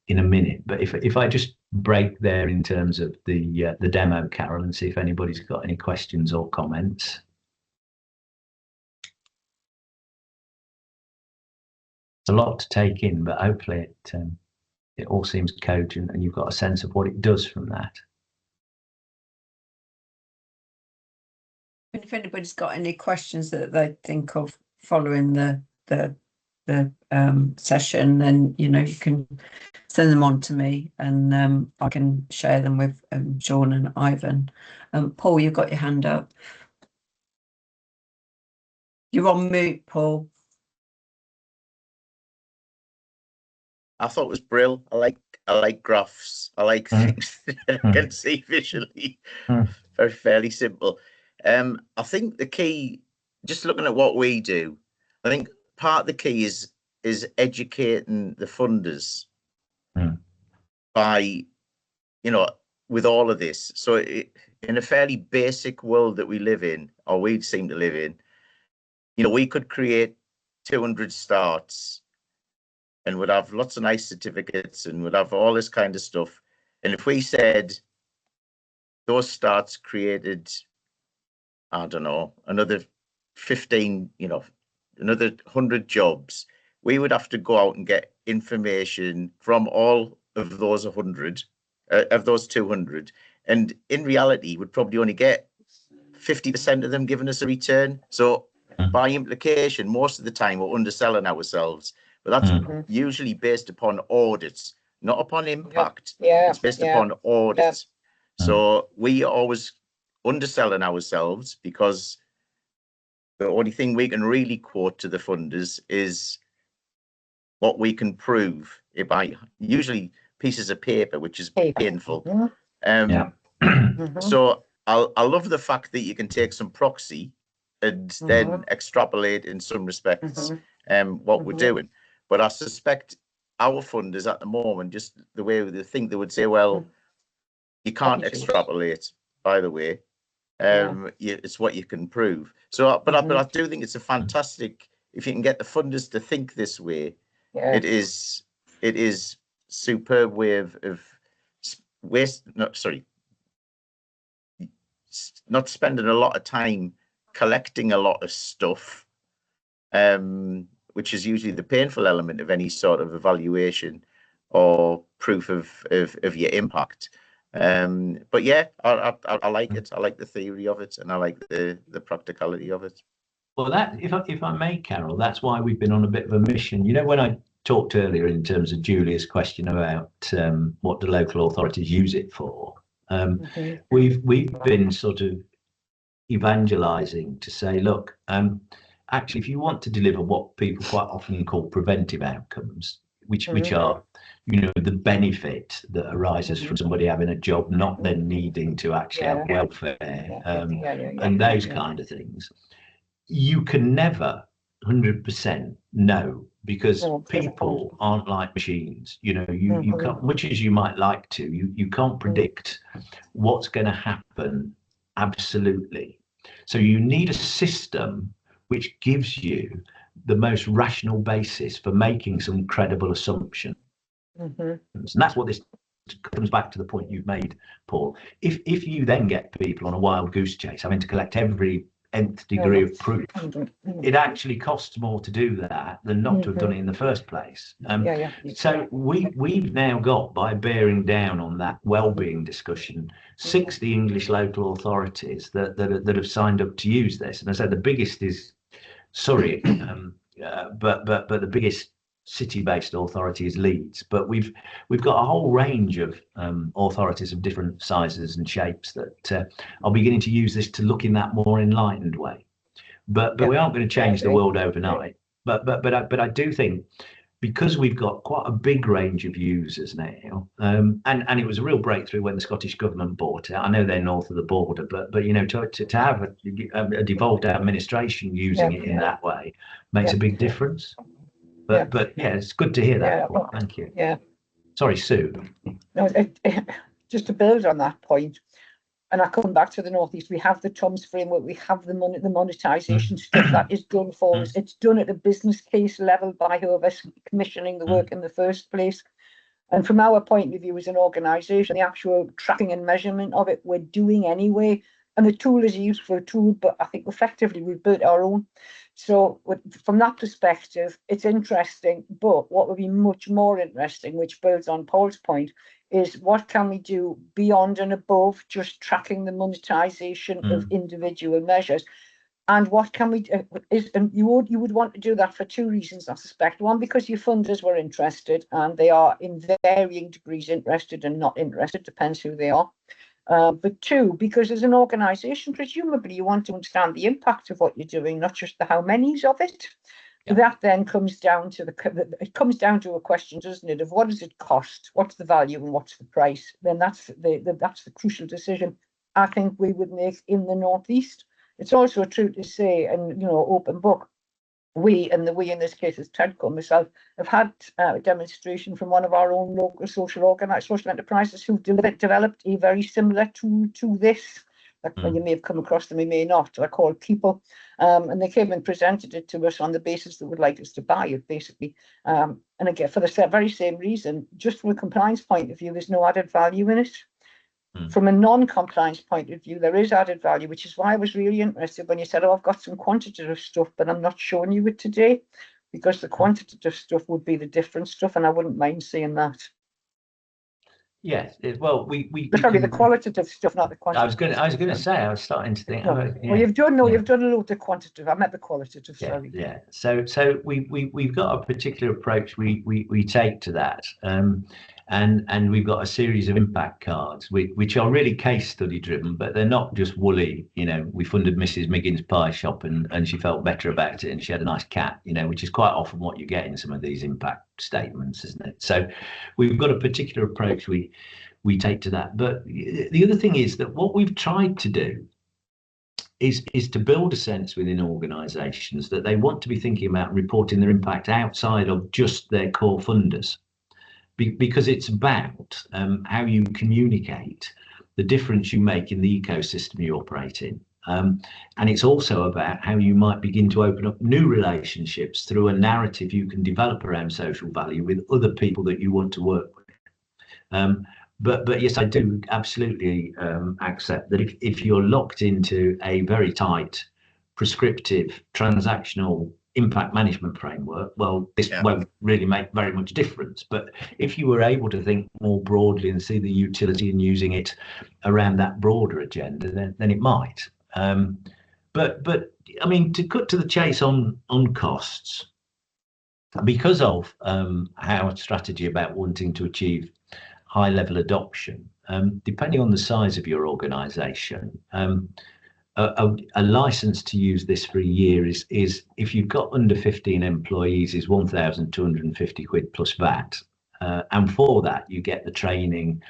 in a minute. But if I just break there in terms of the demo, Carol, and see if anybody's got any questions or comments. It's a lot to take in, but hopefully it all seems cogent and you've got a sense of what it does from that. If anybody's got any questions that they think of following the the session, then you can send them on to me, and I can share them with Sean and Ivan. Paul, you've got your hand up. You're on mute, Paul. I thought it was brill. I like graphs. I like things that I can see visually. Very fairly simple. I think the key, just looking at what we do, I think part of the key is educating the funders by, with all of this. So in a fairly basic world that we live in, or we seem to live in, we could create 200 starts and would have lots of nice certificates and would have all this kind of stuff. And if we said those starts created, I don't know, another 15, another 100 jobs, we would have to go out and get information from all of those 100, of those 200. And in reality, we'd probably only get 50% of them giving us a return. So by implication, most of the time we're underselling ourselves. But that's usually based upon audits, not upon impact. It's based upon audits. So we are always underselling ourselves because the only thing we can really quote to the funders is what we can prove by usually pieces of paper, which is painful. So I love the fact that you can take some proxy and then extrapolate in some respects what we're doing. But I suspect our funders at the moment, just the way they think, they would say, well, you can't extrapolate, by the way. It's what you can prove. So, but I do think it's a fantastic, if you can get the funders to think this way, it is superb way of not spending a lot of time collecting a lot of stuff, which is usually the painful element of any sort of evaluation or proof of your impact. But yeah, I like it. I like the theory of it, and I like the practicality of it. Well, that, if I may, Carol, that's why we've been on a bit of a mission. When I talked earlier in terms of Julia's question about what do local authorities use it for, we've been sort of evangelizing to say, look, actually, if you want to deliver what people quite often call preventive outcomes, which are, the benefit that arises from somebody having a job, not then needing to actually have welfare and those kind of things, you can never 100% know, because people aren't like machines. You can't, much as you might like to, you can't predict what's going to happen absolutely. So you need a system which gives you the most rational basis for making some credible assumptions. And that's what this comes back to, the point you've made, Paul. If you then get people on a wild goose chase having to collect every nth degree of proof, it actually costs more to do that than not to have done it in the first place. So we've now got, by bearing down on that well-being discussion, 60 English local authorities that have signed up to use this. And I said the biggest is Surrey, but the biggest city-based authority is Leeds. But we've got a whole range of authorities of different sizes and shapes that are beginning to use this to look in that more enlightened way. But we aren't going to change the world overnight. But I do think, because we've got quite a big range of users now, and it was a real breakthrough when the Scottish government bought it. I know they're north of the border, but to have a devolved administration using it in that way makes a big difference. But yeah, it's good to hear that. Well, thank you. Sorry, Sue. No, just to build on that point, and I come back to the Northeast, we have the TOMS framework, we have the monetisation stuff that is done for us. It's done at a business case level by whoever's commissioning the work in the first place. And from our point of view as an organisation, the actual tracking and measurement of it, we're doing anyway. And the tool is a useful tool, but I think effectively we've built our own. So from that perspective, it's interesting. But what would be much more interesting, which builds on Paul's point, is what can we do beyond and above just tracking the monetisation of individual measures? And what can we do? And you would want to do that for two reasons, I suspect. One, because your funders were interested, and they are in varying degrees interested and not interested, depends who they are. But two, because as an organisation, presumably you want to understand the impact of what you're doing, not just the how many's of it. Yeah. That then comes down to a question, doesn't it, of what does it cost, what's the value, and what's the price? Then that's the crucial decision I think we would make in the Northeast. It's also true to say, and open book, we in this case is Tedco, myself, have had a demonstration from one of our own local social enterprises who've developed a very similar tool to this. You may have come across them, you may not. They're called People, and they came and presented it to us on the basis they would like us to buy it, basically. And again, for the very same reason, just from a compliance point of view, there's no added value in it. From a non-compliance point of view, there is added value, which is why I was really interested when you said, oh, I've got some quantitative stuff, but I'm not showing you it today, because the quantitative stuff would be the different stuff, and I wouldn't mind seeing that. Yes, well, sorry, the qualitative stuff, not the quantitative. I was going to say, I was starting to think. No. Yeah. Well, you've done a lot of quantitative. I meant the qualitative. Yeah, sorry. Yeah. So we've got a particular approach we take to that, and we've got a series of impact cards which are really case study driven, but they're not just woolly. We funded Mrs. Miggins' pie shop, and she felt better about it, and she had a nice cat. Which is quite often what you get in some of these impact statements, isn't it? So we've got a particular approach we take to that. But the other thing is that what we've tried to do is to build a sense within organisations that they want to be thinking about reporting their impact outside of just their core funders, because it's about how you communicate the difference you make in the ecosystem you operate in. And it's also about how you might begin to open up new relationships through a narrative you can develop around social value with other people that you want to work with. But yes, I do absolutely accept that if you're locked into a very tight, prescriptive, transactional impact management framework, well, this won't really make very much difference. But if you were able to think more broadly and see the utility in using it around that broader agenda, then it might. But I mean, to cut to the chase on costs, because of our strategy about wanting to achieve high level adoption, depending on the size of your organisation, a license to use this for a year is if you've got under 15 employees is 1,250 quid plus VAT, and for that you get the training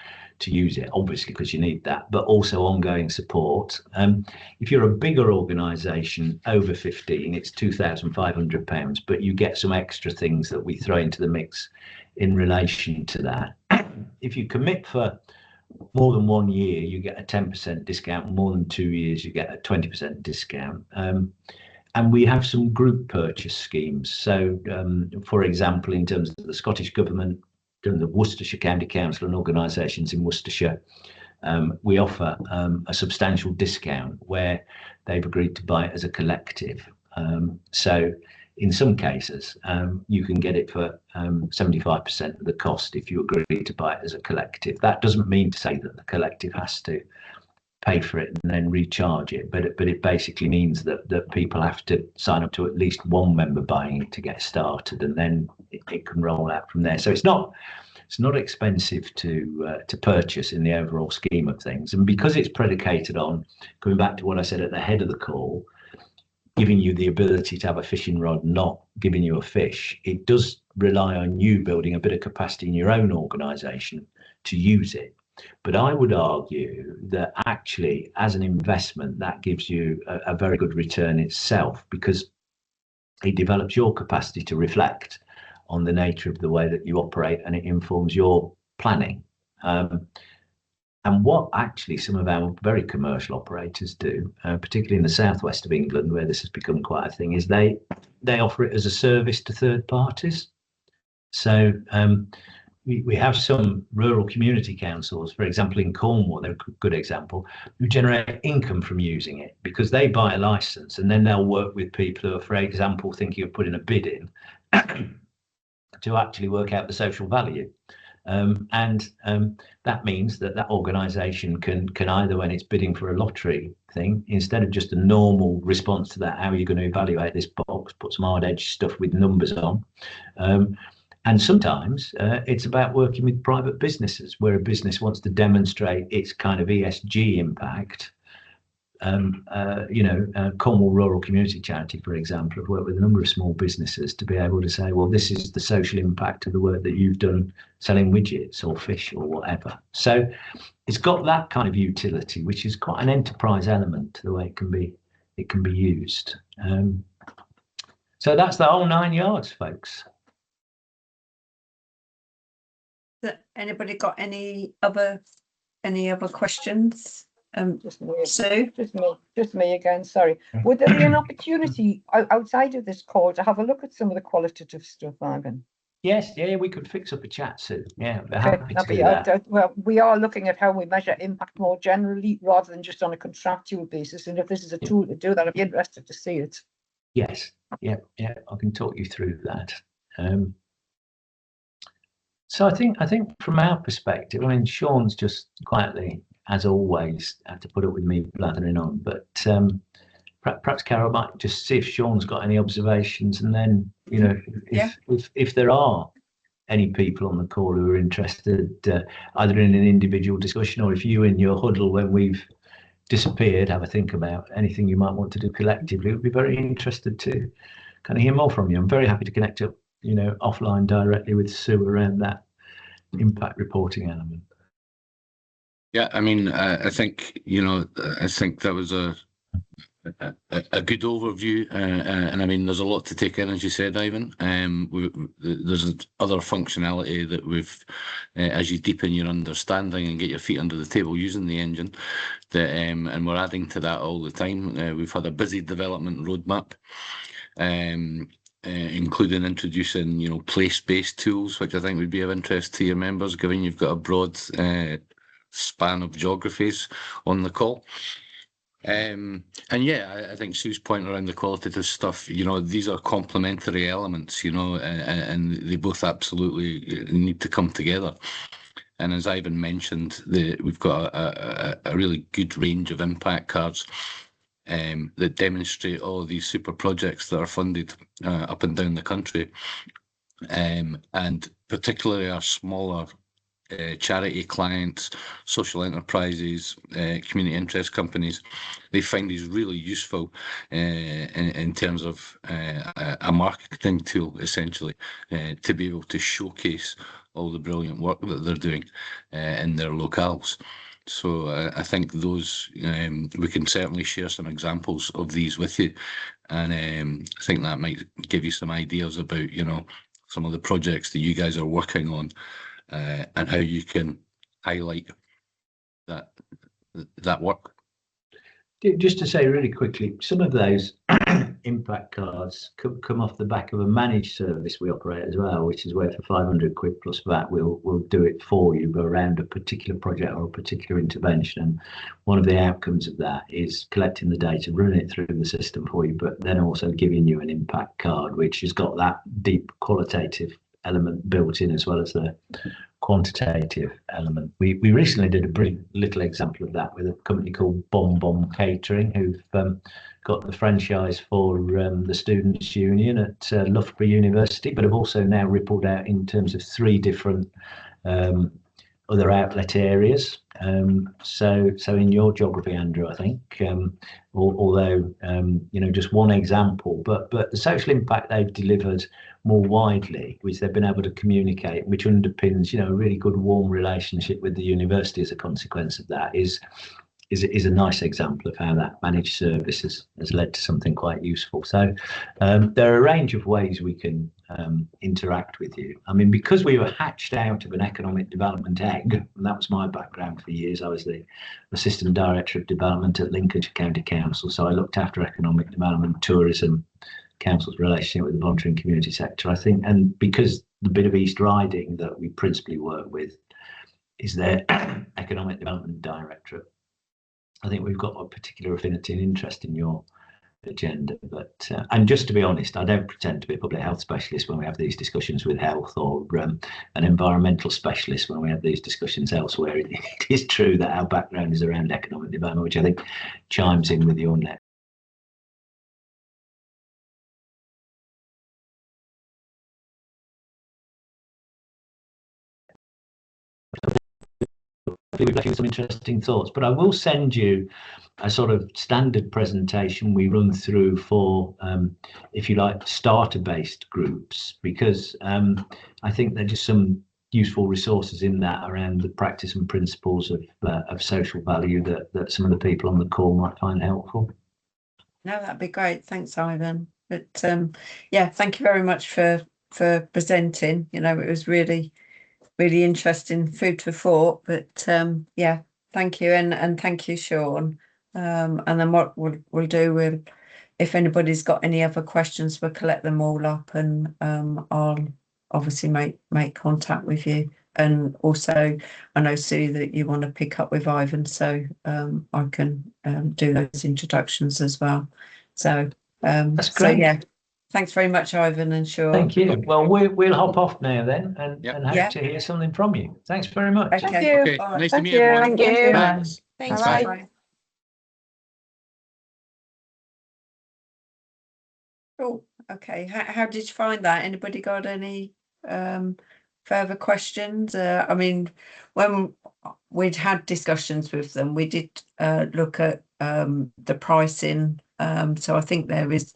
to use it, obviously, because you need that, but also ongoing support. If you're a bigger organisation over 15, it's £2,500, but you get some extra things that we throw into the mix in relation to that. If you commit for more than 1 year, you get a 10% discount. More than 2 years, you get a 20% discount. And we have some group purchase schemes. So, for example, in terms of the Scottish Government, in the Worcestershire County Council and organisations in Worcestershire, we offer a substantial discount where they've agreed to buy it as a collective. So in some cases, you can get it for 75% of the cost if you agree to buy it as a collective. That doesn't mean to say that the collective has to pay for it and then recharge it, but it basically means that people have to sign up to at least one member buying it to get started, and then it can roll out from there. So it's not expensive to purchase in the overall scheme of things, and because it's predicated on, going back to what I said at the head of the call, giving you the ability to have a fishing rod, not giving you a fish, it does rely on you building a bit of capacity in your own organisation to use it. But I would argue that actually, as an investment, that gives you a very good return itself, because it develops your capacity to reflect on the nature of the way that you operate, and it informs your planning. And what actually some of our very commercial operators do, particularly in the southwest of England, where this has become quite a thing, is they offer it as a service to third parties. So we have some rural community councils, for example, in Cornwall, they're a good example, who generate income from using it because they buy a license and then they'll work with people who are, for example, thinking of putting a bid in to actually work out the social value. That means that organisation can either, when it's bidding for a lottery thing, instead of just a normal response to that, how are you going to evaluate this box, put some hard edge stuff with numbers on. And sometimes it's about working with private businesses, where a business wants to demonstrate its kind of ESG impact. Cornwall Rural Community Charity, for example, have worked with a number of small businesses to be able to say, well, this is the social impact of the work that you've done selling widgets or fish or whatever. So it's got that kind of utility, which is quite an enterprise element to the way it can be used. So that's the whole 9 yards, folks. Anybody got any other questions? Sue? Just me again, sorry. Would there be an opportunity outside of this call to have a look at some of the qualitative stuff, Ivan? Yes, yeah, we could fix up a chat, Sue. Yeah, we're Okay, happy to do that. well, we are looking at how we measure impact more generally rather than just on a contractual basis. And if this is a tool to do that, I'd be interested to see it. Yes, yeah, I can talk you through that. So I think from our perspective, I mean, Sean's just quietly, as always, have to put up with me blathering on, but perhaps Carol might just see if Sean's got any observations, and then, you know, if there are any people on the call who are interested, either in an individual discussion, or if you in your huddle, when we've disappeared, have a think about anything you might want to do collectively, we'd be very interested to kind of hear more from you. I'm very happy to connect up, you know, offline directly with Sue around that impact reporting element. Yeah, I mean, I think, you know, I think that was a good overview, and I mean, there's a lot to take in, as you said, Ivan. There's other functionality that we've, as you deepen your understanding and get your feet under the table using the engine, that and we're adding to that all the time. We've had a busy development roadmap, including introducing, you know, place-based tools, which I think would be of interest to your members, given you've got a broad span of geographies on the call. And yeah, I think Sue's point around the qualitative stuff, you know, these are complementary elements, you know, and they both absolutely need to come together. And as Ivan mentioned, we've got a really good range of impact cards that demonstrate all of these super projects that are funded up and down the country, and particularly our smaller charity clients, social enterprises, community interest companies. They find these really useful in terms of a marketing tool, essentially, to be able to showcase all the brilliant work that they're doing in their locales. So I think those, we can certainly share some examples of these with you, and I think that might give you some ideas about, you know, some of the projects that you guys are working on, and how you can highlight that work. Just to say really quickly, some of those impact cards come off the back of a managed service we operate as well, which is where for 500 quid plus VAT, we'll do it for you around a particular project or a particular intervention. And one of the outcomes of that is collecting the data, running it through the system for you, but then also giving you an impact card, which has got that deep qualitative element built in as well as the quantitative element. We recently did a brilliant little example of that with a company called Bomb Catering, who've got the franchise for the Students' Union at Loughborough University, but have also now rippled out in terms of 3 different other outlet areas. So in your geography, Andrew, I think, although you know, just one example, but the social impact they've delivered more widely, which they've been able to communicate, which underpins, you know, a really good warm relationship with the university as a consequence of that, is a nice example of how that managed service has led to something quite useful. So there are a range of ways we can interact with you. I mean, because we were hatched out of an economic development egg, and that was my background for years. I was the assistant director of development at Lincolnshire County Council, so I looked after economic development, tourism, council's relationship with the voluntary and community sector, I think. And because the bit of East Riding that we principally work with is their economic development directorate, I think we've got a particular affinity and interest in your agenda. But and just to be honest, I don't pretend to be a public health specialist when we have these discussions with health, or an environmental specialist when we have these discussions elsewhere. It is true that our background is around economic development, which I think chimes in with your net. We've left you with some interesting thoughts, but I will send you a sort of standard presentation we run through for, if you like, starter-based groups, because I think there are just some useful resources in that around the practice and principles of social value that some of the people on the call might find helpful. No, that'd be great. Thanks, Ivan. But yeah, thank you very much for presenting. You know, it was really interesting, food for thought. But yeah, thank you, and thank you, Sean. And then what we'll do, if anybody's got any other questions, we'll collect them all up, and I'll obviously make contact with you. And also, I know, Sue, that you want to pick up with Ivan, so I can do those introductions as well. So that's great. So yeah, thanks very much, Ivan and Sean. Thank you. Well, we'll hop off now then, and hope to hear something from you. Thanks very much. Okay. Thank you. Okay, Bye. nice to Thank meet you. everyone. Thank you. Thanks. Thanks. Bye. Bye. Cool. Okay. How did you find that? Anybody got any further questions? I mean, when we'd had discussions with them, we did look at the pricing. So I think there is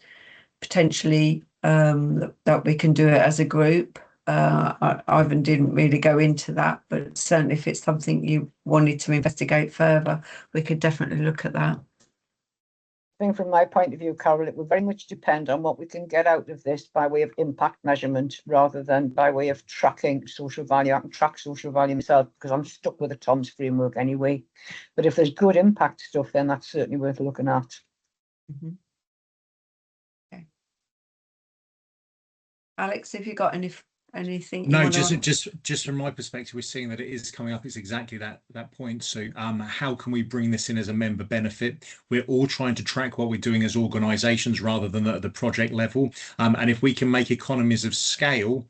potentially that we can do it as a group. Ivan didn't really go into that, but certainly if it's something you wanted to investigate further, we could definitely look at that. I think from my point of view, Carol, it will very much depend on what we can get out of this by way of impact measurement rather than by way of tracking social value. I can track social value myself because I'm stuck with the TOMS framework anyway. But if there's good impact stuff, then that's certainly worth looking at. Mm-hmm. Okay. Alex, have you got anything you No, want just from my perspective, we're seeing that it is coming up. It's exactly that point. So how can we bring this in as a member benefit? We're all trying to track what we're doing as organizations rather than at the project level. And if we can make economies of scale,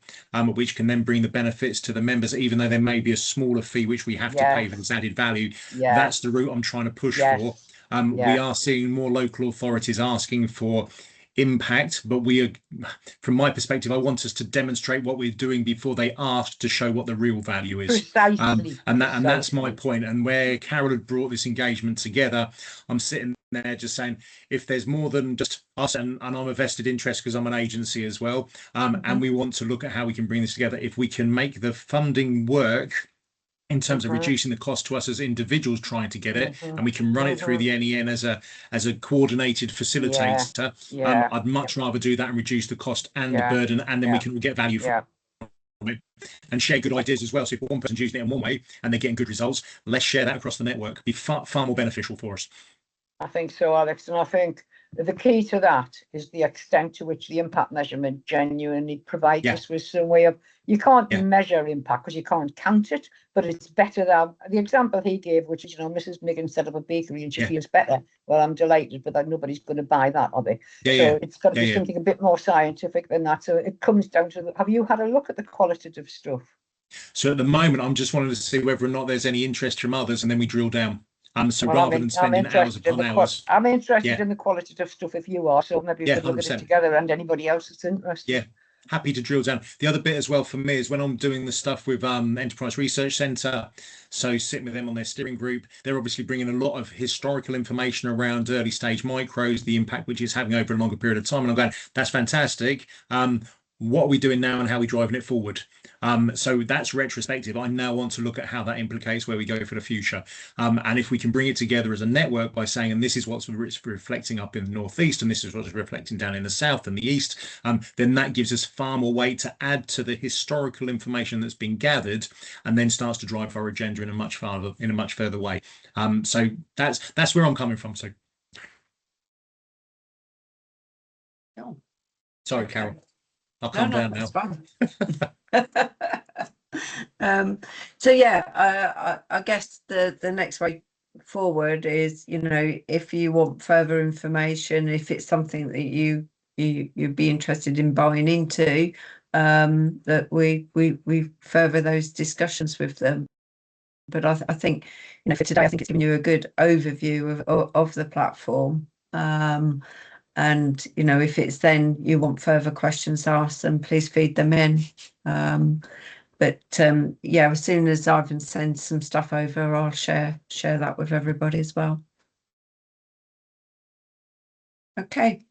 which can then bring the benefits to the members, even though there may be a smaller fee which we have to pay for this added value, that's the route I'm trying to push for. We are seeing more local authorities asking for impact, but we are, from my perspective, I want us to demonstrate what we're doing before they ask to show what the real value is. Precisely. And that's my point. And where Carol had brought this engagement together, I'm sitting there just saying, if there's more than just us, and I'm a vested interest because I'm an agency as well, and we want to look at how we can bring this together, if we can make the funding work in terms of reducing the cost to us as individuals trying to get it, and we can run it through the NEN as a coordinated facilitator. I'd much rather do that and reduce the cost and the burden, and then we can get value from it and share good ideas as well. So if one person's using it in one way and they're getting good results, let's share that across the network. It'd be far more beneficial for us. I think so, Alex, and I think the key to that is the extent to which the impact measurement genuinely provides us with some way of, you can't measure impact because you can't count it, but it's better than the example he gave, which is, you know, Mrs. Miggins set up a bakery and she feels better. Well, I'm delighted, but nobody's going to buy that, are they? So it's got to be something a bit more scientific than that. So it comes down to, have you had a look at the qualitative stuff? So at the moment, I'm just wanting to see whether or not there's any interest from others, and then we drill down. So rather than spending hours upon hours, I'm interested in the qualitative stuff if you are, so maybe we could look at it together and anybody else that's interested. Yeah, happy to drill down. The other bit as well for me is when I'm doing the stuff with Enterprise Research Centre, so sitting with them on their steering group, they're obviously bringing a lot of historical information around early stage micros, the impact which it's having over a longer period of time, and I'm going, that's fantastic. What are we doing now and how are we driving it forward? So that's retrospective. I now want to look at how that implicates where we go for the future. And if we can bring it together as a network by saying, and this is what's reflecting up in the northeast, and this is what's reflecting down in the south and the east, then that gives us far more weight to add to the historical information that's been gathered, and then starts to drive our agenda in a much further way. So that's where I'm coming from. So, sorry, Carol. I'll calm down now. So yeah, I guess the next way forward is, you know, if you want further information, if it's something that you'd be interested in buying into, that we further those discussions with them. But I think, you know, for today, I think it's given you a good overview of the platform. And, you know, if it's then you want further questions asked, then please feed them in. But yeah, as soon as Ivan sends some stuff over, I'll share that with everybody as well. Okay.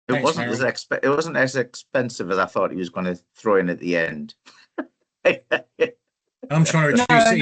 It Thanks, wasn't Meryl. it wasn't as expensive as I thought he was going to throw in at the end. I'm trying to No. introduce